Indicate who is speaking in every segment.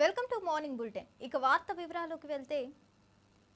Speaker 1: Welcome to morning bulletin. ఇక వార్త వివరాల్లోకి వెళ్తే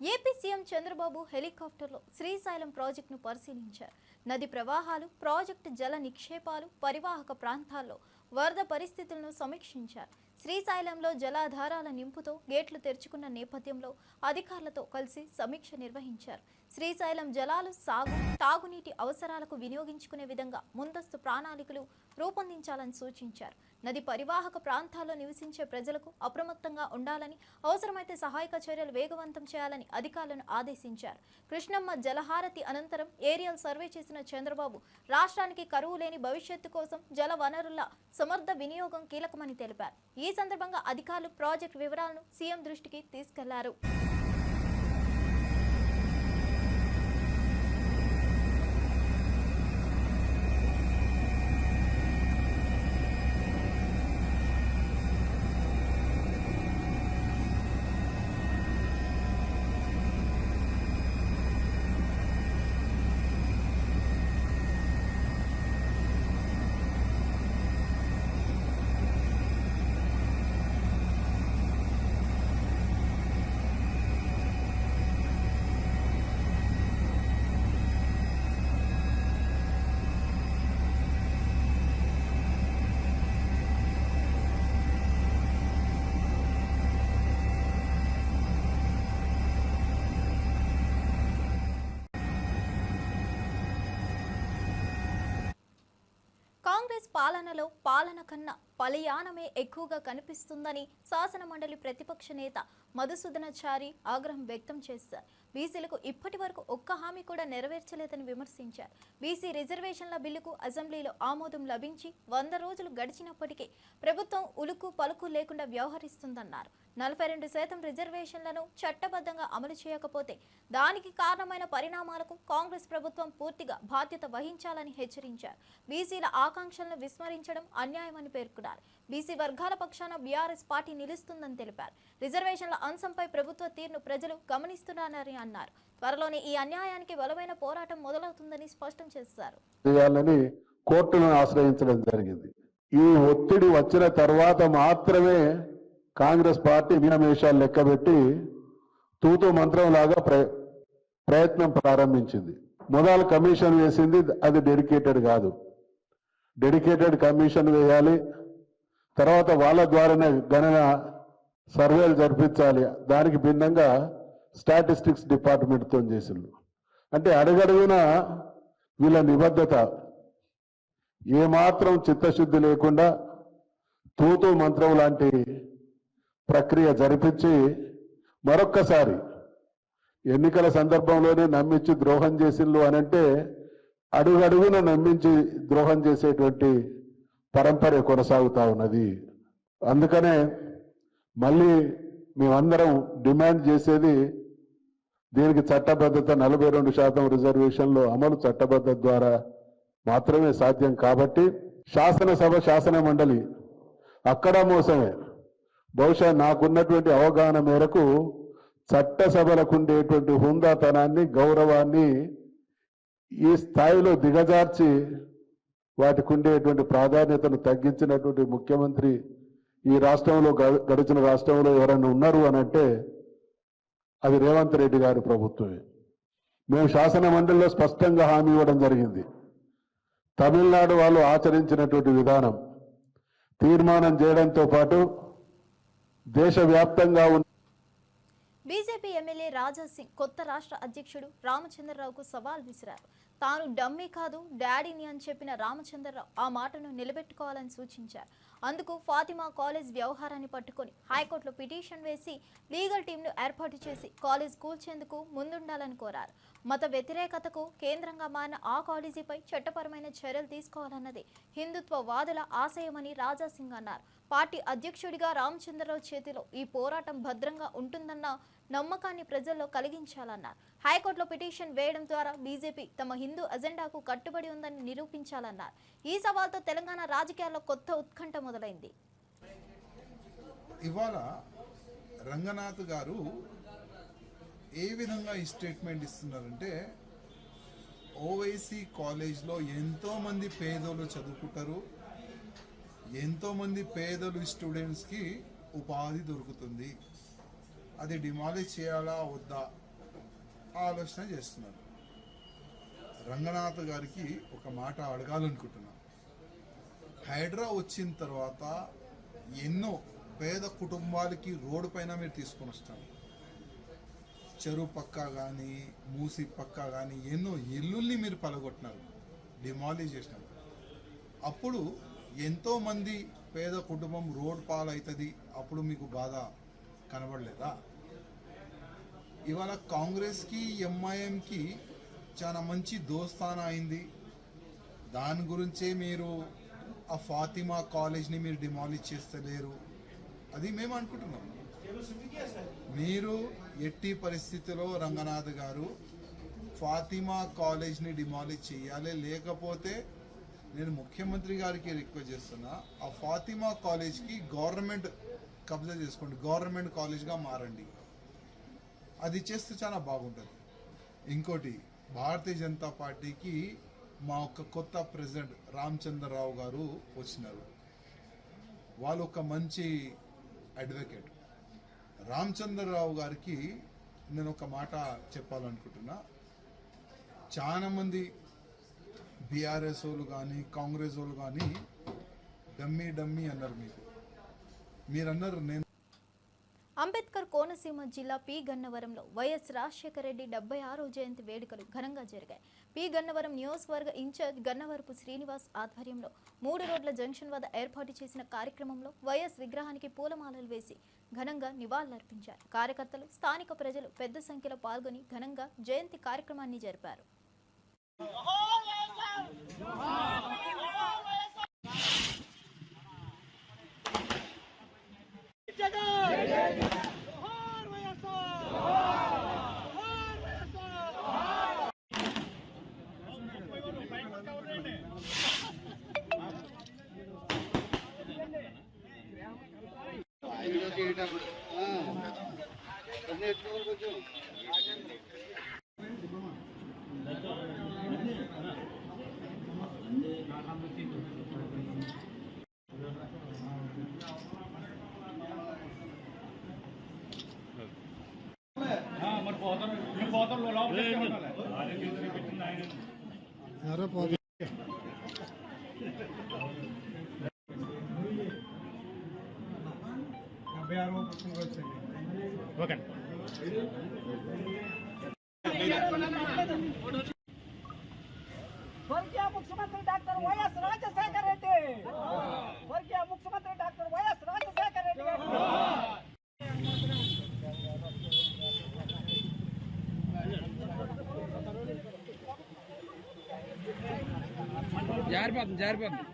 Speaker 1: ఏపీ సీఎం చంద్రబాబు హెలికాప్టర్లో శ్రీశైలం ప్రాజెక్టును పరిశీలించారు. నది ప్రవాహాలు, ప్రాజెక్టు జల నిక్షేపాలు, పరివాహక ప్రాంతాల్లో వరద పరిస్థితులను సమీక్షించారు. శ్రీశైలంలో జలాధారాల నింపుతో గేట్లు తెరుచుకున్న నేపథ్యంలో అధికారులతో కలిసి సమీక్ష నిర్వహించారు. శ్రీశైలం జలాలు సాగు, తాగునీటి అవసరాలకు వినియోగించుకునే విధంగా ముందస్తు ప్రణాళికలు రూపొందించాలని సూచించారు. నది పరివాహక ప్రాంతాల్లో నివసించే ప్రజలకు అప్రమత్తంగా ఉండాలని, అవసరమైతే సహాయక చర్యలు వేగవంతం చేయాలని అధికారులను ఆదేశించారు. కృష్ణమ్మ జలహారతి అనంతరం ఏరియల్ సర్వే చేసిన చంద్రబాబు రాష్ట్రానికి కరువు లేని భవిష్యత్తు కోసం జల వనరుల సమర్థ వినియోగం కీలకమని తెలిపారు. ఈ సందర్భంగా అధికారులు ప్రాజెక్టు వివరాలను సీఎం దృష్టికి తీసుకెళ్లారు. కాంగ్రెస్ పాలనలో పాలన కన్నా పలయానమే ఎక్కువగా కనిపిస్తుందని శాసనమండలి ప్రతిపక్ష నేత మధుసూదనాచారి ఆగ్రహం వ్యక్తం చేశారు. బీసీలకు ఇప్పటి వరకు ఒక్క హామీ కూడా నెరవేర్చలేదని విమర్శించారు. బీసీ రిజర్వేషన్ల బిల్లుకు అసెంబ్లీలో ఆమోదం లభించి 100 రోజులు గడిచినప్పటికీ ప్రభుత్వం ఉలుకు పలుకు లేకుండా వ్యవహరిస్తుందన్నారు. 42% రిజర్వేషన్లను చట్టబద్ధంగా అమలు చేయకపోతే దానికి కారణమైన పరిణామాలకు కాంగ్రెస్ ప్రభుత్వం పూర్తిగా బాధ్యత వహించాలని హెచ్చరించారు. బీసీల ఆకాంక్షలను విస్మరించడం అన్యాయమని పేర్కొన్నారు. బీసీ వర్గాల పక్షాన బీఆర్ఎస్ పార్టీ నిలుస్తుందని తెలిపారు. రిజర్వేషన్ల అంశంపై ప్రభుత్వ తీరును ప్రజలు గమనిస్తున్నారని అన్నారు. త్వరలోనే ఈ అన్యాయానికి బలమైన పోరాటం మొదలవుతుందని స్పష్టం చేశారు.
Speaker 2: కోర్టులను ఆశ్రయించడం జరిగింది. ఈ ఒత్తిడి వచ్చిన తర్వాత మాత్రమే కాంగ్రెస్ పార్టీ మీనమేషాలు లెక్కబెట్టి తూతూ మంత్రం లాగా ప్రయత్నం ప్రారంభించింది. మొదలు కమిషన్ వేసింది, అది డెడికేటెడ్ కాదు. డెడికేటెడ్ కమిషన్ వేయాలి, తర్వాత వాళ్ళ ద్వారానే గణన సర్వేలు జరిపించాలి. దానికి భిన్నంగా స్టాటిస్టిక్స్ డిపార్ట్మెంట్తో చేసిండు. అంటే అడుగడుగున వీళ్ళ నిబద్ధత, ఏమాత్రం చిత్తశుద్ధి లేకుండా తూతూ మంత్రం లాంటి ప్రక్రియ జరిపించి మరొక్కసారి ఎన్నికల సందర్భంలోనే నమ్మించి ద్రోహం చేసిండ్రు అని అంటే అడుగడుగున నమ్మించి ద్రోహం చేసేటువంటి పరంపర కొనసాగుతా ఉన్నది. అందుకనే మళ్ళీ మేమందరం డిమాండ్ చేసేది దీనికి చట్టబద్ధత 42% రిజర్వేషన్లో అమలు చట్టబద్ధత ద్వారా మాత్రమే సాధ్యం. కాబట్టి శాసనసభ, శాసన మండలి అక్కడ మోసమే. బహుశా నాకున్నటువంటి అవగాహన మేరకు చట్టసభలకు ఉండేటువంటి హుందాతనాన్ని, గౌరవాన్ని ఈ స్థాయిలో దిగజార్చి వాటికి ఉండేటువంటి ప్రాధాన్యతను తగ్గించినటువంటి ముఖ్యమంత్రి ఈ రాష్ట్రంలో, గడిచిన రాష్ట్రంలో ఎవరైనా ఉన్నారు అని అంటే అది రేవంత్ రెడ్డి గారి ప్రభుత్వమే. మేము శాసన మండలిలో స్పష్టంగా హామీ ఇవ్వడం జరిగింది. తమిళనాడు వాళ్ళు ఆచరించినటువంటి విధానం తీర్మానం చేయడంతో పాటు దేశవ్యాప్తంగా ఉన్న
Speaker 1: బీజేపీ ఎమ్మెల్యే రాజా సింగ్ కొత్త రాష్ట్ర అధ్యక్షుడు రామచంద్రరావుకు సవాల్ విసిరారు. తాను డమ్మీ కాదు డాడీని అని చెప్పిన రామచంద్రరావు ఆ మాటను నిలబెట్టుకోవాలని సూచించారు. అందుకు ఫాతిమా కాలేజ్ వ్యవహారాన్ని పట్టుకొని హైకోర్టులో పిటిషన్ వేసి లీగల్ టీంను ఏర్పాటు చేసి కాలేజ్ కూల్చేందుకు ముందుండాలని కోరారు. మత వ్యతిరేకతకు కేంద్రంగా మారిన ఆ కాలేజీపై చట్టపరమైన చర్యలు తీసుకోవాలన్నది హిందుత్వ వాదుల ఆశయమని రాజా సింగ్ అన్నారు. పార్టీ అధ్యక్షుడిగా రామచంద్రరావు చేతిలో ఈ పోరాటం భద్రంగా ఉంటుందన్న నమ్మకాన్ని ప్రజల్లో కలిగించాలన్నారు. హైకోర్టులో పిటిషన్ వేయడం ద్వారా బీజేపీ తమ హిందూ అజెండాకు కట్టుబడి ఉందని నిరూపించాలన్నారు. ఈ సవాల్తో తెలంగాణ రాజకీయాల్లో కొత్త ఉత్కంఠ మొదలైంది.
Speaker 3: ఇవాళ రంగనాథ్ గారు ఏ విధంగా ఈ స్టేట్మెంట్ ఇస్తున్నారంటే, ఓవైసీ కాలేజ్లో ఎంతోమంది పేదలు చదువుకుంటారు, ఎంతోమంది పేదలు స్టూడెంట్స్కి ఉపాధి దొరుకుతుంది, అది డిమాలిష్ చేయాలా వద్దా ఆలోచన చేస్తున్నారు. రంగనాథ్ గారికి ఒక మాట అడగాలనుకుంటున్నా. హైడ్రా వచ్చిన తర్వాత ఎన్నో పేద కుటుంబాలకి రోడ్డు పైన మీరు తీసుకొని వస్తారు. చెరువు పక్క కానీ మూసి పక్క కానీ ఎన్నో ఇల్లుల్ని మీరు పలగొట్టినారు, డిమాలిష్ చేసినారు. అప్పుడు ఎంతోమంది పేద కుటుంబం రోడ్ పాలవుతుంది, అప్పుడు మీకు బాధ కనబడలేదా? ఇవాళ కాంగ్రెస్కి ఎంఐఎంకి చాలా మంచి దోస్తానా అయింది. దాని గురించే మీరు ఆ ఫాతిమా కాలేజ్ని మీరు డిమాలిష్ చేస్తలేరు, అది మేము అనుకుంటున్నాం. మీరు ఎట్టి పరిస్థితిలో రంగనాథ్ గారు ఫాతిమా కాలేజ్ని డిమాలిష్ చేయాలి, లేకపోతే నేను ముఖ్యమంత్రి గారికి రిక్వెస్ట్ చేస్తున్నా, ఆ ఫాతిమా కాలేజ్కి గవర్నమెంట్ కబ్జా చేసుకోండి, గవర్నమెంట్ కాలేజ్గా మారండి. అది చేస్తే చాలా బాగుంటుంది. ఇంకోటి, భారతీయ జనతా పార్టీకి మా ఒక కొత్త ప్రెసిడెంట్ రామచంద్రరావు గారు వచ్చినారు. వాళ్ళు ఒక మంచి అడ్వకేట్. రామచంద్రరావు గారికి నేను ఒక మాట చెప్పాలనుకుంటున్నా. చాలామంది బీఆర్ఎస్ వాళ్ళు కానీ కాంగ్రెస్ వాళ్ళు కానీ డమ్మీ అన్నారు. మీరన్నారు. నేను
Speaker 1: అంబేద్కర్ కోనసీమ జిల్లా పి గన్నవరంలో వైఎస్ రాజశేఖర రెడ్డి 76వ జయంతి వేడుకలు ఘనంగా జరిగాయి. పి గన్నవరం నియోజకవర్గ ఇన్ఛార్జ్ గన్నవరపు శ్రీనివాస్ ఆధ్వర్యంలో 3 రోడ్ల జంక్షన్ వద్ద ఏర్పాటు చేసిన కార్యక్రమంలో వైఎస్ విగ్రహానికి పూలమాలలు వేసి ఘనంగా నివాళులర్పించారు. కార్యకర్తలు, స్థానిక ప్రజలు పెద్ద సంఖ్యలో పాల్గొని ఘనంగా జయంతి కార్యక్రమాన్ని జరిపారు.
Speaker 4: స్వర్గీయ ముఖ్యమంత్రి డాక్టర్ వైఎస్ రాజశేఖర రెడ్డి, స్వర్గీయ ముఖ్యమంత్రి డాక్టర్ వైఎస్ రాజశేఖర రెడ్డి గారు. జారిపోతుంది.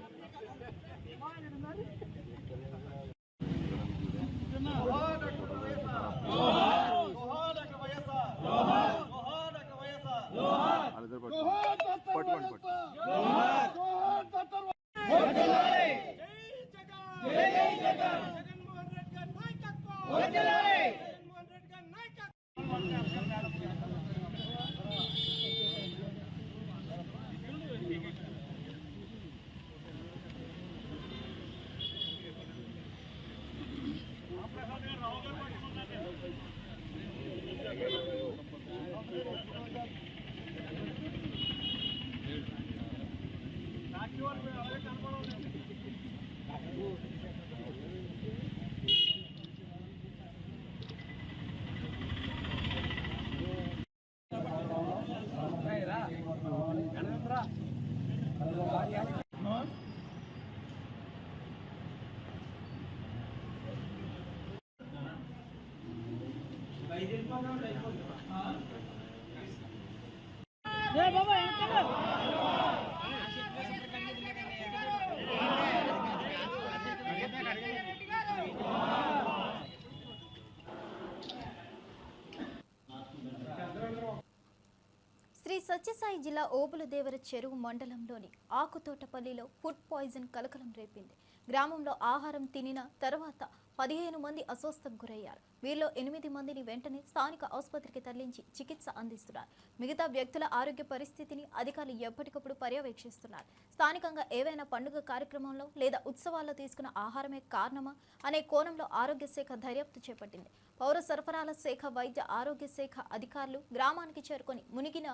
Speaker 1: శ్రీ సత్యసాయి జిల్లా ఓబులదేవర చెరువు మండలంలోని ఆకుతోటపల్లిలో ఫుడ్ పాయిజన్ కలకలం రేపింది. గ్రామంలో ఆహారం తినిన తర్వాత 15 మంది అస్వస్థకు గురయ్యారు. వీరిలో 8 మందిని వెంటనే స్థానిక ఆసుపత్రికి తరలించి చికిత్స అందిస్తున్నారు. మిగతా వ్యక్తుల ఆరోగ్య పరిస్థితిని అధికారులు ఎప్పటికప్పుడు పర్యవేక్షిస్తున్నారు. స్థానికంగా ఏవైనా పండుగ కార్యక్రమంలో లేదా ఉత్సవాల్లో తీసుకున్న ఆహారమే కారణమా అనే కోణంలో ఆరోగ్య శాఖ దర్యాప్తు చేపట్టింది. పౌర సరఫరాల శాఖ, వైద్య ఆరోగ్య శాఖ అధికారులు గ్రామానికి చేరుకొని మునిగిన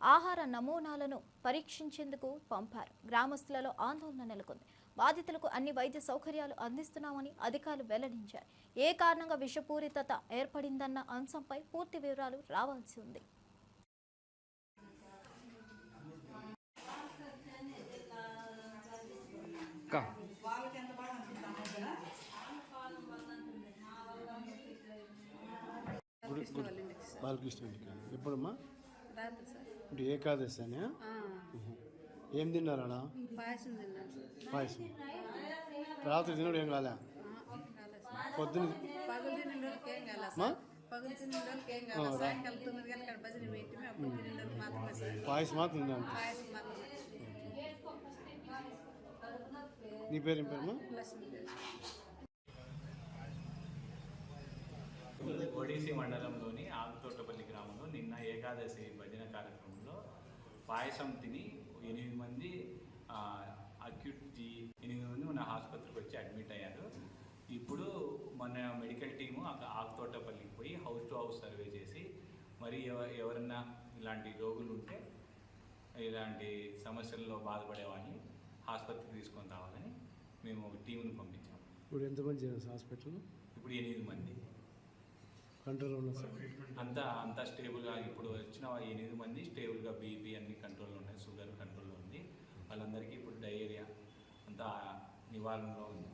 Speaker 1: ఆహార నమూనాలను పరీక్షించేందుకు పంపారు. గ్రామస్తులలో ఆందోళన నెలకొంది. బాధితులకు అన్ని వైద్య సౌకర్యాలు అందిస్తున్నామని అధికారులు వెల్లడించారు. ఏ కారణంగా విషపూరితత ఏర్పడిందన్న అంశంపై పూర్తి వివరాలు రావాల్సి ఉంది.
Speaker 5: బాలకృష్ణ ఎప్పుడమ్మా ఇప్పుడు ఏకాదశి అని ఏం తిన్నారు అలా? పాయసం రాత్రి తినడు ఏం కాలే? పొద్దున పాయసం మాత్రం తిన్నాను. నీ పేరు ఏం పేరమ్మా?
Speaker 6: ఒడిసి మండలంలోని ఆకుతోటపల్లి గ్రామంలో నిన్న ఏకాదశి భజన కార్యక్రమంలో పాయసం తిని 8 మంది అక్యూట్ 8 మంది మన ఆసుపత్రికి వచ్చి అడ్మిట్ అయ్యారు. ఇప్పుడు మన మెడికల్ టీము ఆకుతోటపల్లికి పోయి హౌస్ టు హౌస్ సర్వే చేసి మరి ఎవరన్నా ఇలాంటి రోగులు ఉంటే ఇలాంటి సమస్యల్లో బాధపడే వాళ్ళని ఆసుపత్రికి తీసుకొని రావాలని మేము ఒక టీంను పంపించాము.
Speaker 5: ఇప్పుడు ఎంతమంది హాస్పిటల్?
Speaker 6: ఇప్పుడు 8 మంది
Speaker 5: కంట్రోల్లో ఉన్నారు సార్.
Speaker 6: అంతా స్టేబుల్గా ఇప్పుడు వచ్చిన 8 మంది స్టేబుల్గా బీపీ అన్ని కంట్రోల్లో ఉన్నాయి, షుగర్ కంట్రోల్లో ఉంది. వాళ్ళందరికీ ఇప్పుడు డయేరియా అంతా నివారణలో ఉంది.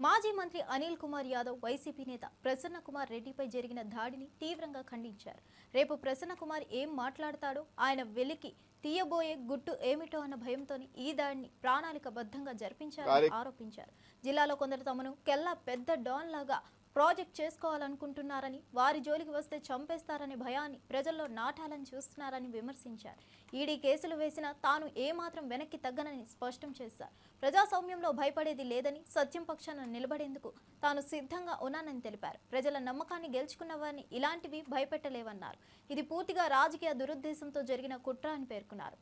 Speaker 1: మాజీ మంత్రి అనిల్ కుమార్ యాదవ్ వైసీపీ నేత ప్రసన్న కుమార్ రెడ్డిపై జరిగిన దాడిని తీవ్రంగా ఖండించారు. రేపు ప్రసన్న కుమార్ ఏం మాట్లాడతాడో, ఆయన వెలికి తీయబోయే గుట్టు ఏమిటో అన్న భయంతోని ఈ దాడిని ప్రణాళికబద్ధంగా జరిపించారని ఆరోపించారు. జిల్లాలో కొందరు తమను కెల్లా పెద్ద డాన్ లాగా ప్రాజెక్ట్ చేసుకోవాలనుకుంటున్నారని, వారి జోలికి వస్తే చంపేస్తారనే భయాన్ని ప్రజల్లో నాటాలని చూస్తున్నారని విమర్శించారు. ఈడీ కేసులు వేసినా తాను ఏమాత్రం వెనక్కి తగ్గనని స్పష్టం చేశారు. ప్రజాస్వామ్యంలో భయపడేది లేదని, సత్యం పక్షాన నిలబడేందుకు తాను సిద్ధంగా ఉన్నానని తెలిపారు. ప్రజల నమ్మకాన్ని గెలుచుకున్న వారిని ఇలాంటివి భయపెట్టలేవన్నారు. ఇది పూర్తిగా రాజకీయ దురుద్దేశంతో జరిగిన కుట్ర అని పేర్కొన్నారు.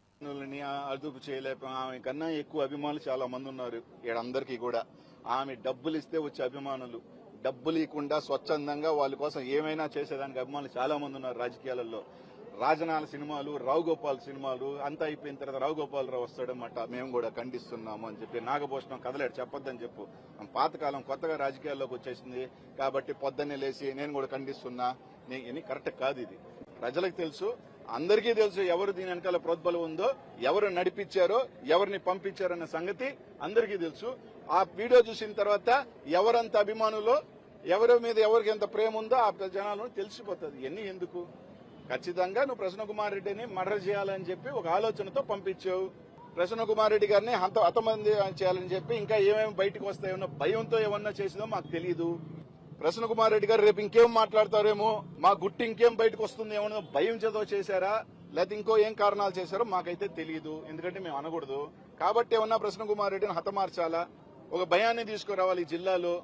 Speaker 7: అదుపు చేయలేకపోయాం. ఆమె కన్నా ఎక్కువ అభిమానులు చాలా మంది ఉన్నారు అందరికీ కూడా. ఆమె డబ్బులు ఇస్తే వచ్చే అభిమానులు, డబ్బులు ఇవ్వకుండా స్వచ్ఛందంగా వాళ్ళ కోసం ఏమైనా చేసేదానికి అభిమానులు చాలా మంది ఉన్నారు రాజకీయాలలో. రాజనాల సినిమాలు, రావు గోపాల్ సినిమాలు అంతా అయిపోయిన తర్వాత రావు గోపాలరావు వస్తాడన్నమాట, మేము కూడా ఖండిస్తున్నాము అని చెప్పి. నాగభూషణం కదలాడు, చెప్పొద్దని చెప్పు. పాతకాలం కొత్తగా రాజకీయాల్లోకి వచ్చేసింది కాబట్టి పొద్దున్నే లేచి నేను కూడా ఖండిస్తున్నా, ఇది కరెక్ట్ కాదు. ఇది ప్రజలకు తెలుసు, అందరికీ తెలుసు ఎవరు దీని వెనకాల ప్రోద్బలం ఉందో, ఎవరు నడిపించారో, ఎవరిని పంపించారన్న సంగతి అందరికీ తెలుసు. ఆ వీడియో చూసిన తర్వాత ఎవరంత అభిమానులో, ఎవరి మీద ఎవరికి ఎంత ప్రేమ ఉందో ఆ జనాలను తెలిసిపోతుంది. ఇవన్నీ ఎందుకు? ఖచ్చితంగా నువ్వు ప్రసన్న కుమార్ రెడ్డిని మర్డర్ చేయాలని చెప్పి ఒక ఆలోచనతో పంపించావు. ప్రసన్న కుమార్ రెడ్డి గారిని హతమంది చేయాలని చెప్పి ఇంకా ఏమేమి బయటకు వస్తాయన్న భయంతో ఏమన్నా చేసిందో మాకు తెలియదు. ప్రసన్న కుమార్ రెడ్డి గారు రేపు ఇంకేం మాట్లాడతారేమో, మా గుట్టి ఇంకేం బయటకు వస్తుంది ఏమన్నా భయం చేతో చేశారా, లేకపోతే ఇంకో ఏం కారణాలు చేశారో మాకైతే తెలియదు. ఎందుకంటే మేము అనకూడదు కాబట్టి ఏమన్నా ప్రసన్న కుమార్ రెడ్డిని హతమార్చాలా, ఒక భయాన్ని తీసుకురావాలి ఈ జిల్లాలో.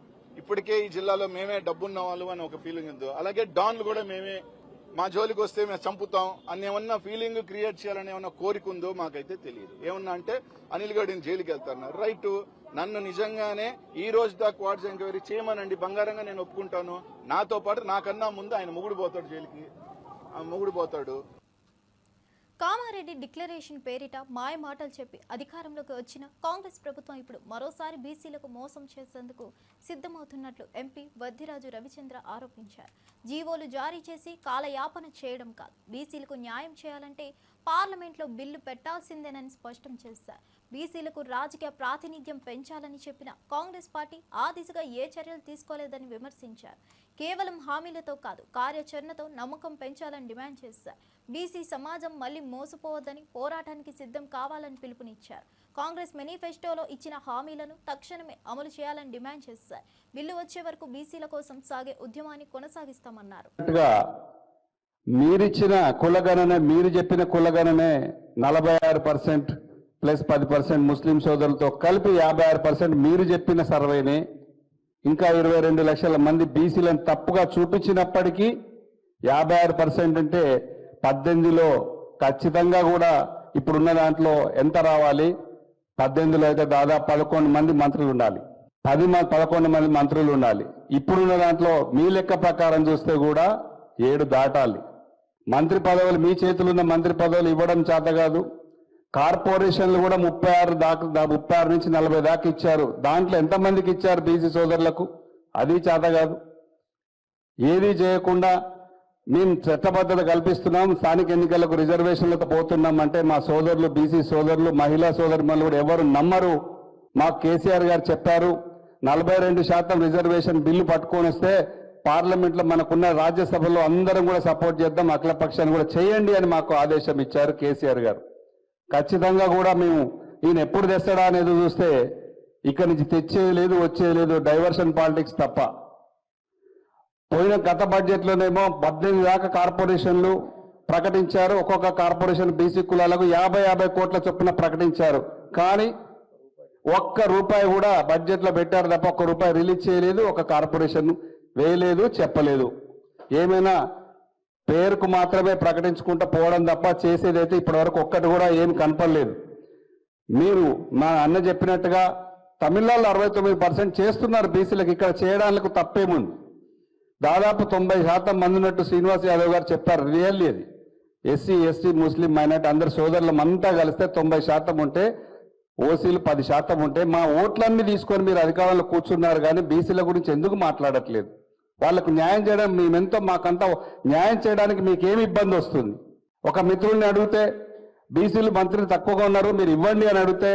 Speaker 7: ఇప్పటికే ఈ జిల్లాలో మేమే డబ్బున్న వాళ్ళు అని ఒక ఫీలింగ్ ఉంది. అలాగే డాన్లు కూడా మేమే, మా జోలికి వస్తే మేము చంపుతాం అని ఏమన్నా ఫీలింగ్ క్రియేట్ చేయాలని ఏమన్నా కోరిక ఉందో మాకైతే తెలియదు. ఏమన్నా అంటే అనిల్ గౌడ్ని జైలుకి వెళ్తారు, రైట్. నన్ను నిజంగానే ఈ రోజు దాకా క్వార్టర్స్ ఎంక్వైరీ చేయమనండి, బంగారంగా నేను ఒప్పుకుంటాను. నాతో పాటు నాకన్నా ముందు ఆయన మొగుడు పోతాడు జైలుకి, మొగుడు పోతాడు.
Speaker 1: కామారెడ్డి డిక్లరేషన్ పేరిట మాయ మాటలు చెప్పి అధికారంలోకి వచ్చిన కాంగ్రెస్ ప్రభుత్వం ఇప్పుడు మరోసారి బీసీలకు మోసం చేసేందుకు సిద్ధమవుతున్నట్లు ఎంపీ వద్దిరాజు రవిచంద్ర ఆరోపించారు. జీవోలు జారీ చేసి కాలయాపన చేయడం కాదు, బీసీలకు న్యాయం చేయాలంటే పార్లమెంట్లో బిల్లు పెట్టాల్సిందేనని స్పష్టం చేశారు. బీసీలకు రాజకీయ ప్రాతినిధ్యం పెంచాలని చెప్పిన కాంగ్రెస్ పార్టీ ఆ దిశగా ఏ చర్యలు తీసుకోలేదని విమర్శించారు. కేవలం హామీలతో కాదు, కార్యాచరణతో నమ్మకం పెంచాలని డిమాండ్ చేశారు. బీసీ సమాజం మళ్లీ మోసపోవద్దని, పోరాటానికి సిద్ధం కావాలని పిలుపునిచ్చారు. కాంగ్రెస్ మేనిఫెస్టోలో ఇచ్చిన హామీలను తక్షణమే అమలు చేయాలని డిమాండ్ చేశారు. బిల్లు వచ్చే వరకు బీసీల కోసం సాగే ఉద్యమాన్ని కొనసాగిస్తామన్నారు.
Speaker 2: మీరిచ్చిన కులగణనే, మీరు చెప్పిన కులగణనే 46% ప్లస్ 10% ముస్లిం సోదరులతో కలిపి 56% మీరు చెప్పిన సర్వేనే. ఇంకా 22 లక్షల మంది బీసీలను తప్పుగా చూపించినప్పటికీ 56% అంటే 18లో ఖచ్చితంగా కూడా ఇప్పుడున్న దాంట్లో ఎంత రావాలి? 18లో అయితే దాదాపు 11 మంది మంత్రులు ఉండాలి, 11 మంది మంత్రులు ఉండాలి. ఇప్పుడున్న దాంట్లో మీ లెక్క ప్రకారం చూస్తే కూడా 7 దాటాలి. మంత్రి పదవులు మీ చేతులు ఉన్న మంత్రి పదవులు ఇవ్వడం చేత కాదు. కార్పొరేషన్లు కూడా 36 నుంచి 40 దాకా ఇచ్చారు. దాంట్లో ఎంతమందికి ఇచ్చారు బీసీ సోదరులకు? అది చేత కాదు. ఏది చేయకుండా మేము చట్టబద్ధత కల్పిస్తున్నాం, స్థానిక ఎన్నికలకు రిజర్వేషన్లతో పోతున్నాం అంటే మా సోదరులు, బీసీ సోదరులు, మహిళా సోదరులు కూడా ఎవరు నమ్మరు. మాకు కేసీఆర్ గారు చెప్పారు 42% రిజర్వేషన్ బిల్లు పట్టుకొని వస్తే పార్లమెంట్లో మనకున్న రాజ్యసభలో అందరం కూడా సపోర్ట్ చేద్దాం, అఖిలపక్షాన్ని కూడా చేయండి అని మాకు ఆదేశం ఇచ్చారు కేసీఆర్ గారు. ఖచ్చితంగా కూడా మేము ఈయన ఎప్పుడు తెస్తాడా అనేది చూస్తే ఇక్కడి నుంచి తెచ్చేది లేదు, వచ్చేది లేదు, డైవర్షన్ పాలిటిక్స్ తప్ప. పోయిన గత బడ్జెట్లోనేమో 18 దాకా కార్పొరేషన్లు ప్రకటించారు. ఒక్కొక్క కార్పొరేషన్ బీసీ కులాలకు 50 కోట్ల చొప్పున ప్రకటించారు. కానీ ఒక్క రూపాయి కూడా బడ్జెట్లో పెట్టారు తప్ప ఒక్క రూపాయి రిలీజ్ చేయలేదు, ఒక కార్పొరేషన్ వేయలేదు, చెప్పలేదు. ఏమైనా పేరుకు మాత్రమే ప్రకటించుకుంటూ పోవడం తప్ప చేసేదైతే ఇప్పటివరకు ఒక్కటి కూడా ఏం కనపడలేదు. మీరు మా అన్న చెప్పినట్టుగా తమిళనాడులో 69% చేస్తున్నారు బీసీలకు, ఇక్కడ చేయడానికి తప్పేముంది? దాదాపు 90% మంది ఉన్నట్టు శ్రీనివాస్ యాదవ్ గారు చెప్పారు. రియల్లీ అది ఎస్సీ, ఎస్టీ, ముస్లిం, మైనార్టీ అందరు సోదరులం అంతా కలిస్తే 90% ఉంటే, ఓసీలు 10% ఉంటే, మా ఓట్లన్నీ తీసుకొని మీరు అధికారంలో కూర్చున్నారు. కానీ బీసీల గురించి ఎందుకు మాట్లాడట్లేదు? వాళ్ళకు న్యాయం చేయడం మేమెంతో, మాకంతా న్యాయం చేయడానికి మీకేమి ఇబ్బంది వస్తుంది? ఒక మిత్రుల్ని అడిగితే బీసీలు మంత్రులు తక్కువగా ఉన్నారు మీరు ఇవ్వండి అని అడిగితే,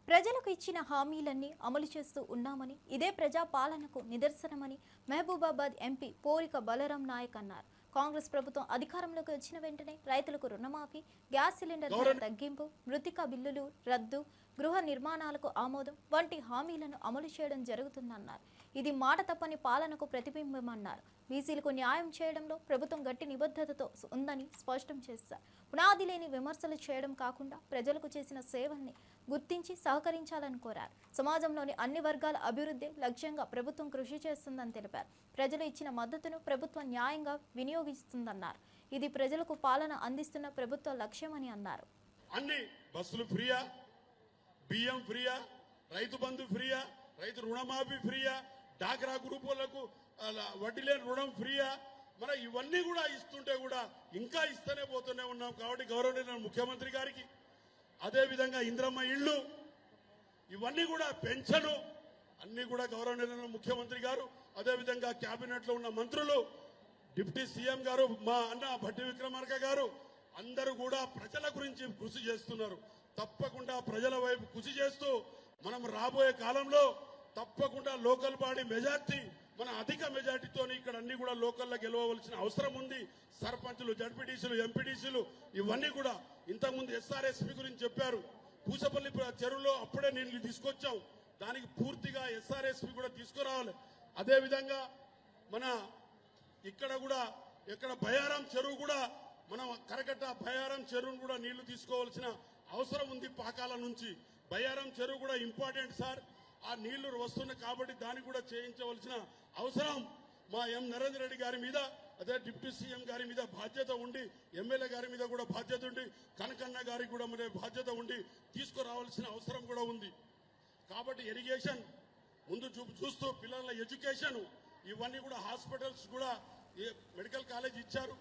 Speaker 1: ప్రజలకు ఇచ్చిన హామీలన్నీ అమలు చేస్తూ ఉన్నామని, ఇదే ప్రజా పాలనకు నిదర్శనమని మహబూబాబాద్ ఎంపీ పోరిక బలరాం నాయక్ అన్నారు. కాంగ్రెస్ ప్రభుత్వం అధికారంలోకి వచ్చిన వెంటనే రైతులకు రుణమాఫీ, గ్యాస్ సిలిండర్ ధర తగ్గింపు, మృతికా బిల్లులు రద్దు, గృహ నిర్మాణాలకు ఆమోదం వంటి హామీలను అమలు చేయడం జరుగుతుందన్నారు. ఇది మాట తప్పని పాలనకు ప్రతిబింబమన్నారు. బీసీలకు న్యాయం చేయడంలో ప్రభుత్వం గట్టి నిబద్ధతతో ఉందని స్పష్టం చేశారు. పునాది లేని విమర్శలు చేయడం కాకుండా ప్రజలకు చేసిన సేవల్ని గుర్తించి సహకరించాలని కోరారు. సమాజంలోని అన్ని వర్గాల అభివృద్ధి లక్ష్యంగా ప్రభుత్వం కృషి చేస్తుందని తెలిపారు. ప్రజలు ఇచ్చిన మద్దతును ప్రభుత్వం న్యాయంగా వినియోగిస్తుందన్నారు. ఇది ప్రజలకు పాలన అందిస్తున్న ప్రభుత్వ లక్ష్యమని అన్నారు.
Speaker 8: అన్ని బస్సులు ఫ్రీయా, బియ్యం ఫ్రీయా, రైతు బంధు ఫ్రీయా, రైతు రుణమాఫీ ఫ్రీయా, డాక్రా గ్రూపులకు వడ్డీ లేని రుణం ఫ్రీయా, మన ఇవన్నీ కూడా ఇస్తుంటే కూడా ఇంకా ఇస్తూనే పోతూనే ఉన్నాం. కాబట్టి గౌరవనీయ ముఖ్యమంత్రి గారికి, అదేవిధంగా ఇంద్రమ్మ ఇళ్ళు, ఇవన్నీ కూడా పెన్షను అన్ని కూడా గౌరవనీయ ముఖ్యమంత్రి గారు, అదేవిధంగా కేబినెట్ లో ఉన్న మంత్రులు, డిప్యూటీ సీఎం గారు, మా అన్న భట్టి విక్రమార్క గారు అందరూ కూడా ప్రజల గురించి కృషి చేస్తున్నారు. తప్పకుండా ప్రజల వైపు కృషి చేస్తూ మనం రాబోయే కాలంలో తప్పకుండా లోకల్ బాడీ మెజార్టీ, మన అధిక మెజార్టీతో ఇక్కడ అన్ని కూడా లోకల్లో గెలవవలసిన అవసరం ఉంది. సర్పంచులు, జడ్పీటీసీలు, ఎంపీటీసీలు ఇవన్నీ కూడా ఇంతకుముందు ఎస్ఆర్ఎస్పీ గురించి చెప్పారు. పూసపల్లి చెరువులో అప్పుడే నీళ్లు తీసుకొచ్చాం, దానికి పూర్తిగా ఎస్ఆర్ఎస్పీ కూడా తీసుకురావాలి. అదేవిధంగా మన ఇక్కడ కూడా ఎక్కడ బయారం చెరువు కూడా మనం కరకట్ట బయారం చెరువును కూడా నీళ్లు తీసుకోవాల్సిన అవసరం ఉంది. పాకాల నుంచి బయారం చెరువు కూడా ఇంపార్టెంట్ సార్. ఆ నీళ్లు వస్తున్నాయి కాబట్టి దాన్ని కూడా చేయించవలసిన అవసరం మా ఎం నరేంద్ర రెడ్డి గారి మీద, అదే డిప్యూటీ సీఎం గారి మీద బాధ్యత ఉండి, ఎమ్మెల్యే గారి మీద కూడా బాధ్యత ఉండి, కనకన్న గారికి కూడా మరి బాధ్యత ఉండి తీసుకురావాల్సిన అవసరం కూడా ఉంది. కాబట్టి ఇరిగేషన్ ముందు చూస్తూ పిల్లల ఎడ్యుకేషన్ ఇవన్నీ కూడా హాస్పిటల్స్ కూడా మెడికల్ కాలేజ్ ఇచ్చారు.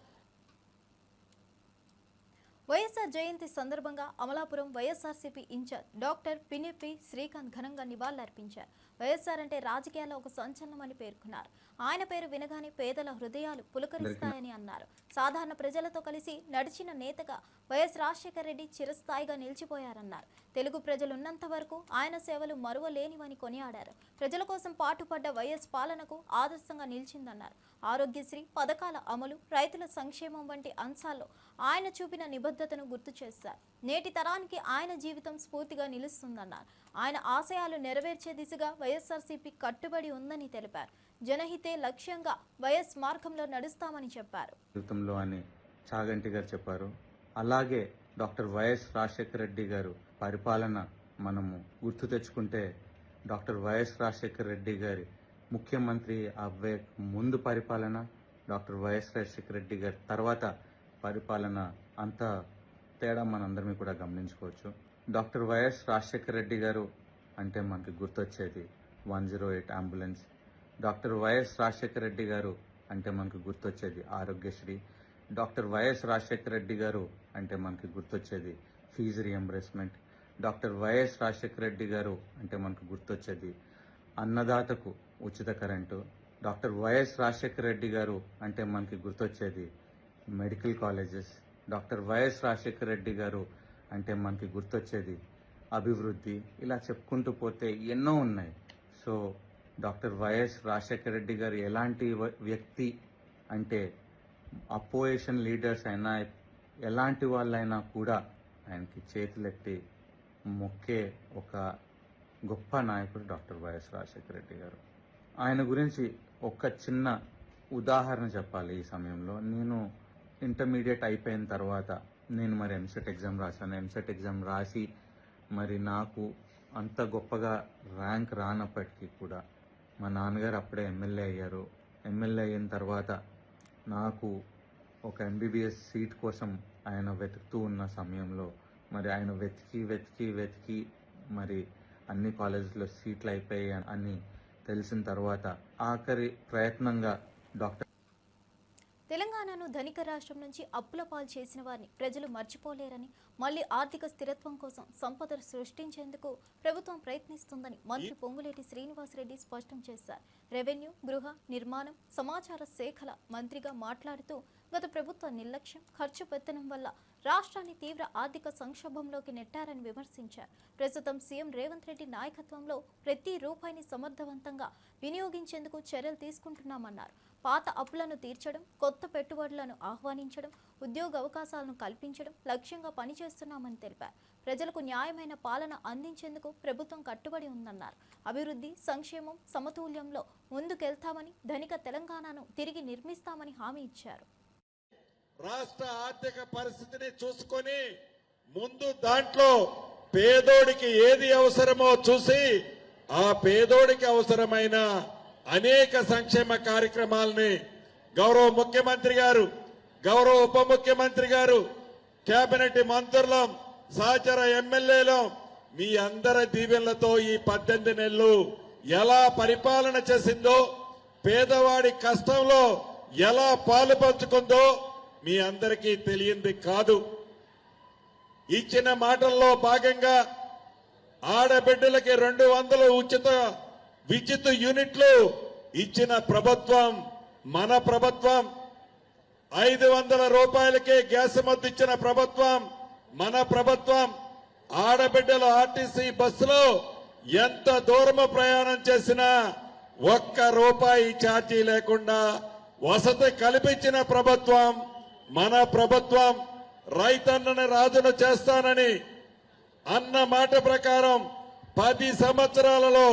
Speaker 1: వైఎస్ఆర్ జయంతి సందర్భంగా అమలాపురం వైఎస్ఆర్సీపీ ఇన్ఛార్జ్ డాక్టర్ పినిపి శ్రీకాంత్ ఘనంగా నివాళులర్పించారు. వైఎస్ఆర్ అంటే రాజకీయాల్లో ఒక సంచలనమని పేర్కొన్నారు. ఆయన పేరు వినగానే పేదల హృదయాలు పులకరిస్తాయని అన్నారు. సాధారణ ప్రజలతో కలిసి నడిచిన నేతగా వైఎస్ రాజశేఖర రెడ్డి చిరస్థాయిగా నిలిచిపోయారన్నారు. తెలుగు ప్రజలున్నంత వరకు ఆయన సేవలు మరువలేనివని కొనియాడారు. ప్రజల కోసం పాటుపడ్డ వైఎస్ పాలనకు ఆదర్శంగా నిలిచిందన్నారు. ఆరోగ్యశ్రీ పథకాల అమలు, రైతుల సంక్షేమం వంటి అంశాల్లో ఆయన చూపిన నిబద్ధతను గుర్తు చేశారు. నేటి తరానికి ఆయన జీవితం స్ఫూర్తిగా నిలుస్తుందన్నారు. ఆయన ఆశయాలు నెరవేర్చే దిశగా వైఎస్ఆర్సీపీ కట్టుబడి ఉందని తెలిపారు. జనహితే లక్ష్యంగా వైఎస్ మార్గంలో నడుస్తామని చెప్పారు.
Speaker 9: జీవితంలో అని చాగంటి గారు చెప్పారు. అలాగే
Speaker 6: డాక్టర్ వైఎస్ రాజశేఖర రెడ్డి గారు పరిపాలన మనము గుర్తు తెచ్చుకుంటే డాక్టర్ వైఎస్ రాజశేఖర రెడ్డి గారి ముఖ్యమంత్రి అవ్వే ముందు పరిపాలన, డాక్టర్ వైఎస్ రాజశేఖర రెడ్డి గారి తర్వాత పరిపాలన అంత తేడా మనందరం కూడా గమనించుకోవచ్చు. డాక్టర్ వైఎస్ రాజశేఖర రెడ్డి గారు అంటే మనకి గుర్తొచ్చేది 108 అంబులెన్స్. డాక్టర్ వైఎస్ రాజశేఖర రెడ్డి గారు అంటే మనకు గుర్తొచ్చేది ఆరోగ్యశ్రీ. డాక్టర్ వైఎస్ రాజశేఖర రెడ్డి గారు అంటే మనకి గుర్తొచ్చేది fee reimbursement. Doctor YS Rajasekhara Reddy గారు అంటే మనకు గుర్తొచ్చేది అన్నదాతకు ఉచిత కరెంటు. డాక్టర్ వైఎస్ రాజశేఖర రెడ్డి గారు అంటే మనకి గుర్తొచ్చేది medical colleges. Doctor YS Rajasekhara Reddy గారు అంటే మనకి గుర్తొచ్చేది అభివృద్ధి. ఇలా చెప్పుకుంటూ పోతే ఎన్నో ఉన్నాయి. సో డాక్టర్ వైఎస్ రాజశేఖర రెడ్డి గారు ఎలాంటి వ్యక్తి అంటే అపోజిషన్ లీడర్స్ అయినా ఎలాంటి వాళ్ళైనా కూడా ఆయనకి చేతులెత్తి మొక్కే ఒక గొప్ప నాయకుడు డాక్టర్ వైఎస్ రాజశేఖర రెడ్డి గారు. ఆయన గురించి ఒక చిన్న ఉదాహరణ చెప్పాలి ఈ సమయంలో. నేను ఇంటర్మీడియట్ అయిపోయిన తర్వాత నేను మరి ఎంసెట్ ఎగ్జామ్ రాశాను. ఎంసెట్ ఎగ్జామ్ రాసి మరి నాకు అంత గొప్పగా ర్యాంక్ రానప్పటికీ కూడా మా నాన్నగారు అప్పుడే ఎమ్మెల్యే అయ్యారు. ఎమ్మెల్యే అయిన తర్వాత నాకు ఒక ఎంబీబీఎస్ సీట్ కోసం ఆయన వెతుకుతూ ఉన్న సమయంలో మరి ఆయన వెతికి మరి అన్ని కాలేజీలో సీట్లు అయిపోయాయి అని తెలిసిన తర్వాత ఆఖరి ప్రయత్నంగా డాక్టర్
Speaker 1: తెలంగాణను ధనిక రాష్ట్రం నుంచి అప్పుల పాలు చేసిన వారిని ప్రజలు మర్చిపోలేరని, మళ్లీ ఆర్థిక స్థిరత్వం కోసం సంపద సృష్టించేందుకు ప్రభుత్వం ప్రయత్నిస్తుందని మంత్రి పొంగులేటి శ్రీనివాసరెడ్డి స్పష్టం చేశారు. రెవెన్యూ, గృహ నిర్మాణం, సమాచార శాఖల మంత్రిగా మాట్లాడుతూ గత ప్రభుత్వ నిర్లక్ష్యం, ఖర్చు పెత్తనం వల్ల రాష్ట్రాన్ని తీవ్ర ఆర్థిక సంక్షోభంలోకి నెట్టారని విమర్శించారు. ప్రస్తుతం సీఎం రేవంత్ రెడ్డి నాయకత్వంలో ప్రతి రూపాయిని సమర్థవంతంగా వినియోగించేందుకు చర్యలు తీసుకుంటున్నామన్నారు. పాత అప్పులను తీర్చడం, కొత్త పెట్టుబడులను ఆహ్వానించడం, ఉద్యోగ అవకాశాలను కల్పించడం లక్ష్యంగా పనిచేస్తున్నామని తెలిపారు. ప్రజలకు న్యాయమైన పాలన అందించేందుకు ప్రభుత్వం కట్టుబడి ఉందన్నారు. అభివృద్ధి, సంక్షేమం సమతుల్యంలో ముందుకెళ్తామని, ధనిక తెలంగాణను తిరిగి నిర్మిస్తామని హామీ ఇచ్చారు.
Speaker 8: రాష్ట్ర ఆర్థిక పరిస్థితిని చూసుకొని ముందు దాంట్లో పేదోడికి ఏది అవసరమో చూసి ఆ పేదోడికి అవసరమైన అనేక సంక్షేమ కార్యక్రమాలని గౌరవ ముఖ్యమంత్రి గారు, గౌరవ ఉప ముఖ్యమంత్రి గారు, కేబినెట్ మంత్రులం, సహచర ఎమ్మెల్యేలం మీ అందరి దీవెనలతో ఈ 18 నెలలు ఎలా పరిపాలన చేసిందో, పేదవాడి కష్టంలో ఎలా పాలు పంచుకుందో మీ అందరికీ తెలియంది కాదు. ఇచ్చిన మాటల్లో భాగంగా ఆడబిడ్డలకి 200 ఉచిత విద్యుత్ యూనిట్లు ఇచ్చిన ప్రభుత్వం మన ప్రభుత్వం. 500 రూపాయలకే గ్యాస్ మద్దతు ఇచ్చిన ప్రభుత్వం మన ప్రభుత్వం. ఆడబిడ్డలు ఆర్టీసీ బస్సులో ఎంత దూరము ప్రయాణం చేసినా ₹1 ఛార్జీ లేకుండా వసతి కల్పించిన ప్రభుత్వం మన ప్రభుత్వం. రైతన్నని రాజును చేస్తానని అన్న మాట ప్రకారం 10 సంవత్సరాలలో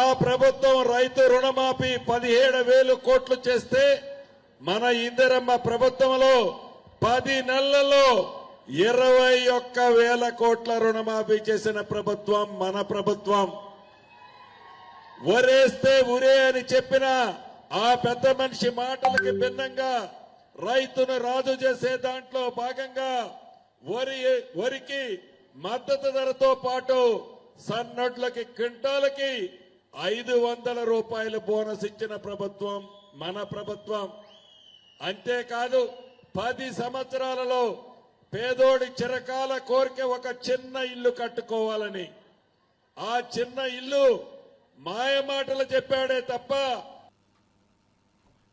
Speaker 8: ఆ ప్రభుత్వం రైతు రుణమాఫీ 17,000 కోట్లు చేస్తే మన ఇందిరమ్మ ప్రభుత్వంలో 10 నెలల్లో 21,000 కోట్ల రుణమాఫీ చేసిన ప్రభుత్వం మన ప్రభుత్వం. ఒరేస్తే ఉరే అని చెప్పిన ఆ పెద్ద మనిషి మాటలకి భిన్నంగా రైతును రాజు చేసే దాంట్లో భాగంగా వరికి మద్దతు ధరతో పాటు సన్నడ్లకి క్వింటాలకి 500 రూపాయల బోనస్ ఇచ్చిన ప్రభుత్వం మన ప్రభుత్వం. అంతేకాదు 10 సంవత్సరాలలో పేదోడి చిరకాల కోరిక ఒక చిన్న ఇల్లు కట్టుకోవాలని, ఆ చిన్న ఇల్లు మాయమాటలు చెప్పాడే తప్ప.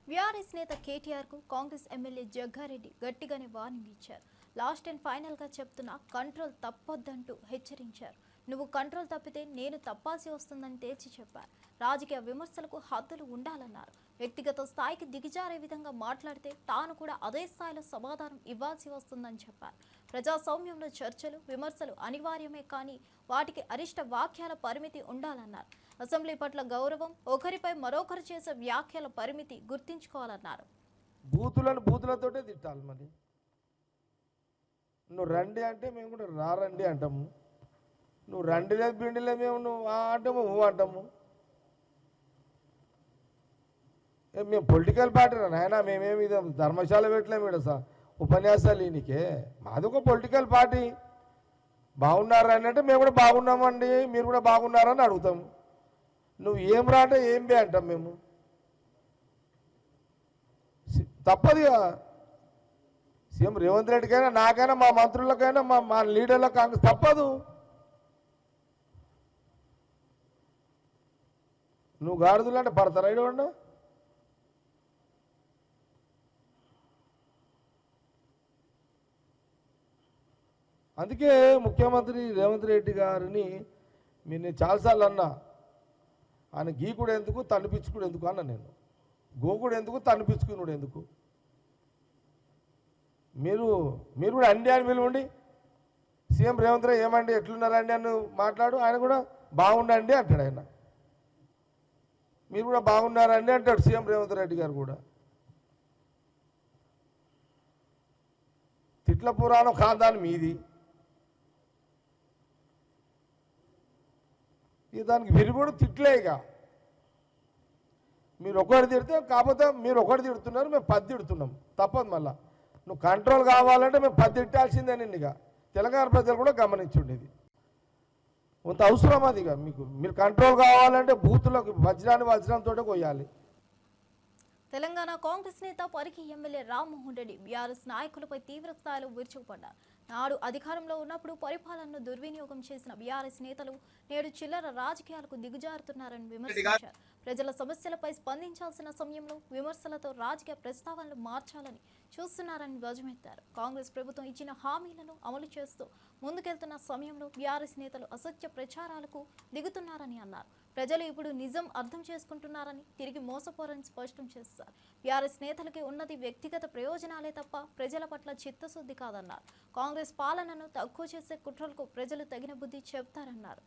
Speaker 1: బీఆర్ఎస్ నేత కేటీఆర్ కు కాంగ్రెస్ ఎమ్మెల్యే జగ్గారెడ్డి గట్టిగానే వార్నింగ్ ఇచ్చారు. లాస్ట్ అండ్ ఫైనల్ గా చెప్తున్నా కంట్రోల్ తప్పొద్దంటూ హెచ్చరించారు. నువ్వు కంట్రోల్ తప్పితే నేను తప్పాల్సి వస్తుందని తేల్చి చెప్పారు. రాజకీయ విమర్శలకు హద్దులు ఉండాలన్నారు. వ్యక్తిగత స్థాయికి దిగజారే విధంగా మాట్లాడితే తాను కూడా అదే స్థాయిలో సమాధానం ఇవ్వాల్సి వస్తుందని చెప్పారు. ప్రజాస్వామ్యంలో చర్చలు, విమర్శలు అనివార్యమే, కానీ వాటికి అరిష్ట వాక్యాల పరిమితి ఉండాలన్నారు. అసెంబ్లీ పట్ల గౌరవం, ఒకరిపై మరొకరు చేసే వ్యాఖ్యల పరిమితి గుర్తించుకోవాలన్నారు.
Speaker 9: బూతులతోటే తిట్టాలి. మరి నువ్వు రండి అంటే మేము కూడా రారండి అంటాము. నువ్వు రండి లేదు పిండిలే మేము నువ్వు అంటాము అంటాము. మేము పొలిటికల్ పార్టీ నాయన, మేమేమి ధర్మశాల పెట్టలేము ఇక్కడ ఉపన్యాసాలు ఈయనకే. మాది ఒక పొలిటికల్ పార్టీ. బాగున్నారా అని అంటే మేము కూడా బాగున్నామండి, మీరు కూడా బాగున్నారని అడుగుతాము. నువ్వు ఏం రా అంటే ఏం బే అంటాం మేము. తప్పదుగా సీఎం రేవంత్ రెడ్డికైనా నాకైనా మా మంత్రులకైనా మా లీడర్లకు కాంగ్రెస్ తప్పదు. నువ్వు గాడిదలు అంటే పడతారా ఇడవండి. అందుకే ముఖ్యమంత్రి రేవంత్ రెడ్డి గారిని నేను చాలాసార్లు అన్నా, ఆయన గీకుడు ఎందుకు తన్నిపించుకుడు ఎందుకు అన్న నేను. గోకుడు ఎందుకు తన్నిపించుకున్నాడు ఎందుకు. మీరు కూడా అండి అని పిలువండి. సీఎం రేవంత్ రెడ్డి ఏమండి ఎట్లున్నారండి అని మాట్లాడు, ఆయన కూడా బాగుండండి అంటాడు. ఆయన మీరు కూడా బాగున్నారండి అంటాడు సీఎం రేవంత్ రెడ్డి గారు కూడా. తిట్ల పురాణం ఖాందాన్ మీది. ఇక దానికి విరుగుడు తిట్లేక మీరు ఒకటి తిడితే, కాకపోతే మీరు ఒకటి తిడుతున్నారు, మేము 10 తిడుతున్నాం. తప్పదు. మళ్ళా నువ్వు కంట్రోల్ కావాలంటే మేము 10 తిట్టాల్సిందే. నిన్ను ఇక తెలంగాణ ప్రజలు కూడా గమనించుండేది. కొంత అవసరం అది. ఇక మీరు కంట్రోల్ కావాలంటే బూతులకు వజ్రంతో కొయ్యాలి.
Speaker 1: తెలంగాణ కాంగ్రెస్ నేత పరిగి ఎమ్మెల్యే రామ్మోహన్ రెడ్డి బీఆర్ఎస్ నాయకులపై తీవ్ర స్థాయిలో విరుచుకుపడ్డారు. నాడు అధికారంలో ఉన్నప్పుడు పరిపాలనను దుర్వినియోగం చేసిన బీఆర్ఎస్ నేతలు నేడు చిల్లర రాజకీయాలకు దిగజారుతున్నారని విమర్శించారు. ప్రజల సమస్యలపై స్పందించాల్సిన సమయంలో విమర్శలతో రాజకీయ ప్రస్తావనలు మార్చాలని చూస్తున్నారని ధ్వజమెత్తారు. కాంగ్రెస్ ప్రభుత్వం ఇచ్చిన హామీలను అమలు చేస్తూ ముందుకెళ్తున్న సమయంలో బీఆర్ఎస్ నేతలు అసత్య ప్రచారాలకు దిగుతున్నారని అన్నారు. ప్రజలు ఇప్పుడు నిజం అర్థం చేసుకుంటున్నారని, తిరిగి మోసపోరని స్పష్టం చేస్తారు. బీఆర్ఎస్ నేతలకి ఉన్నది వ్యక్తిగత ప్రయోజనాలే తప్ప ప్రజల పట్ల చిత్తశుద్ధి కాదన్నారు. కాంగ్రెస్ పాలనను తక్కువ చేసే కుట్రలకు ప్రజలు తగిన బుద్ధి చెప్తారన్నారు.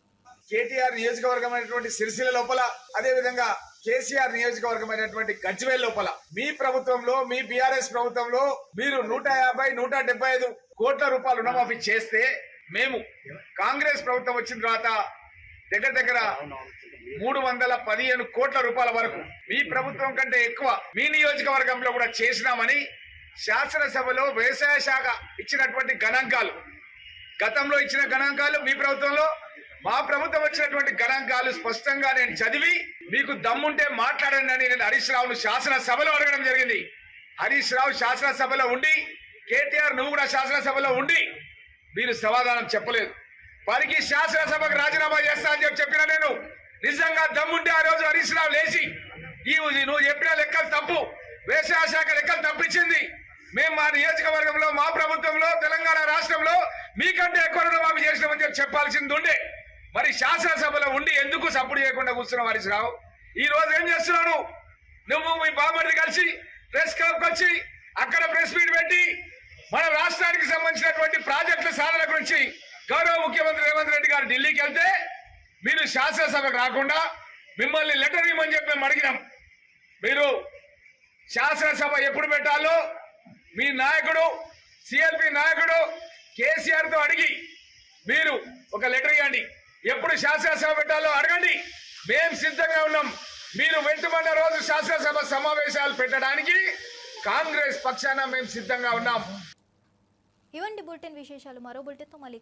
Speaker 10: కేటీఆర్ నియోజకవర్గం అయినటువంటి సిరిసిల్ల లోపల, అదే విధంగా కేసీఆర్ నియోజకవర్గం అయినటువంటి గజ్వేల్ లోపల మీ ప్రభుత్వంలో, మీ బీఆర్ఎస్ ప్రభుత్వంలో మీరు 150-175 కోట్ల రూపాయలు రుణమాఫీ చేస్తే, మేము కాంగ్రెస్ ప్రభుత్వం వచ్చిన తర్వాత దగ్గర 315 కోట్ల రూపాయల వరకు మీ ప్రభుత్వం కంటే ఎక్కువ మీ నియోజకవర్గంలో కూడా చేసినామని శాసనసభలో వ్యవసాయ శాఖ ఇచ్చినటువంటి గణాంకాలు, గతంలో ఇచ్చిన గణాంకాలు, మీ ప్రభుత్వంలో మా ప్రభుత్వం వచ్చినటువంటి గణాంకాలు స్పష్టంగా నేను చదివి మీకు దమ్ముంటే మాట్లాడండి అని నేను హరీష్ రావును శాసనసభలో అడగడం జరిగింది. హరీష్ రావు శాసనసభలో ఉండి, కేటీఆర్ నువ్వు కూడా శాసనసభలో ఉండి మీరు సమాధానం చెప్పలేదు. వారికి శాసనసభకు రాజీనామా చేస్తా అని చెప్పిన నేను నిజంగా దమ్ముంటే ఆ రోజు హరీష్ రావు లేచి నువ్వు చెప్పిన లెక్కలు తప్పు, వ్యవసాయ శాఖ లెక్కలు తప్పించింది, మేము మా నియోజకవర్గంలో, మా ప్రభుత్వంలో, తెలంగాణ రాష్ట్రంలో మీకంటే ఎక్కువ రుణమాఫీ చేసినామని చెప్పాల్సింది ఉండే. మరి శాసనసభలో ఉండి ఎందుకు సపోర్ట్ చేయకుండా కూర్చున్నావు హరీష్ రావు? ఈ రోజు ఏం చేస్తున్నావు? నువ్వు మీ బామ్మర్ది కలిసి ప్రెస్ క్లబ్ వచ్చి అక్కడ ప్రెస్ మీట్ పెట్టి మన రాష్ట్రానికి సంబంధించినటువంటి ప్రాజెక్టుల సాధన గురించి గౌరవ ముఖ్యమంత్రి రేవంత్ రెడ్డి గారు ఢిల్లీకి వెళ్తే మీరు శాసనసభకు రాకుండా మిమ్మల్ని లెటర్ ఇవ్వమని చెప్పి మేము అడిగినాం. మీరు శాసనసభ ఎప్పుడు పెట్టాలో మీ నాయకుడు, సిఎల్పి నాయకుడు కేసీఆర్ తో అడిగి మీరు ఒక లెటర్ ఇవ్వండి. ఎప్పుడు శాసనసభ పెట్టాలో అడగండి, మేము సిద్ధంగా ఉన్నాం. మీరు వెంటబడిన రోజు శాసనసభ సమావేశాలు పెట్టడానికి కాంగ్రెస్ పక్షాన మేము సిద్ధంగా ఉన్నాం.
Speaker 1: ఇవండి బులెటిన్ విశేషాలు. మరో బులెటిన్తో మళ్ళీ